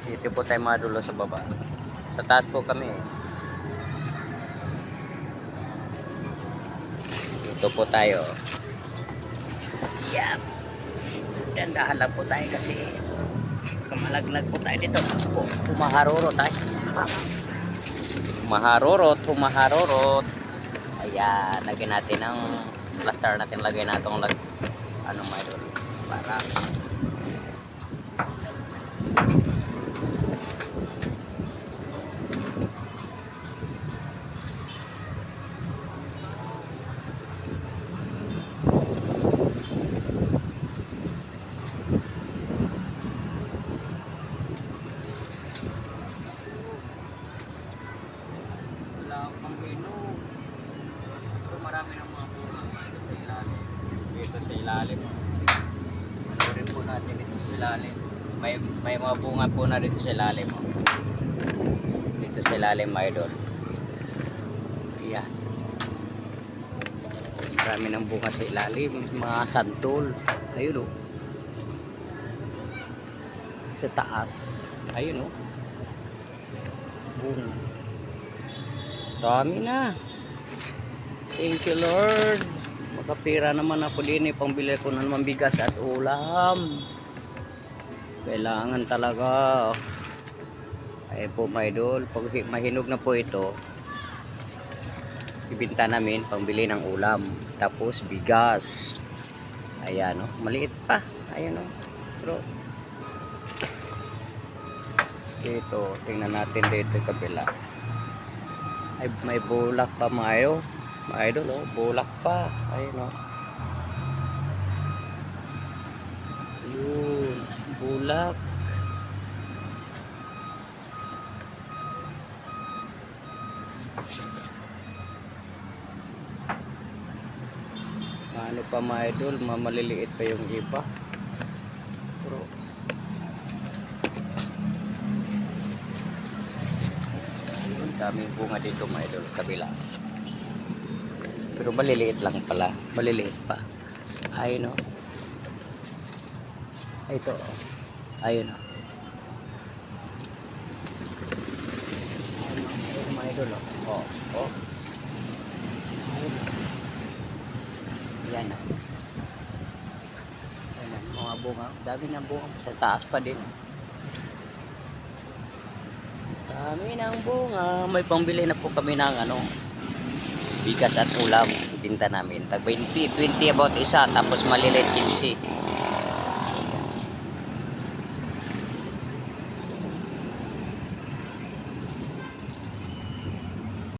Dito po tayo madulo sa baba. Sa taas po kami. Dito po tayo. Yap. Dandahan lang po tayo kasi kamalaglag po tayo dito. Po, humaharurot tayo. Humaharurot. Ayan, lagyan natin ng plaster natin, lagyan natin ano may doon para marami ng mga bunga dito sa ilalim. Manorin po natin dito sa ilalim. May mga bunga po na dito sa ilalim. Dito sa ilalim, mga idol. Ayan. Marami ng bunga sa ilalim. Mga santol. Ayun o. Sa taas. Ayun o. Bunga. Dami na. Thank you Lord. Makapira naman ako din pangbili ko na naman bigas at ulam. Kailangan talaga. Ay po mga idol, pag mahinog na po ito, ibinta namin pangbili ng ulam. Tapos bigas. Ayan o, maliit pa. Ayan o. Pero dito, tingnan natin dito kabila. Ay may bulak pa mga idol, oh, bulak pa. Ayun oh. Yun, bulak. Ano pa mga idol, mamaliliit pa yung iba. Pero yun, daming bunga dito mga idol, kabila. Pero maliliit lang pala. Maliliit pa. Ayun o. Ito o. Ayun o. Ayun mga idol o. O. Ayun o. Ayan o. Ayan o. Mga bunga. Dami ng bunga. Sa taas pa din. Dami ng bunga. May pambili na po kami ng bigas at ulam, binta namin tag 20 about isa, tapos maliliit 15.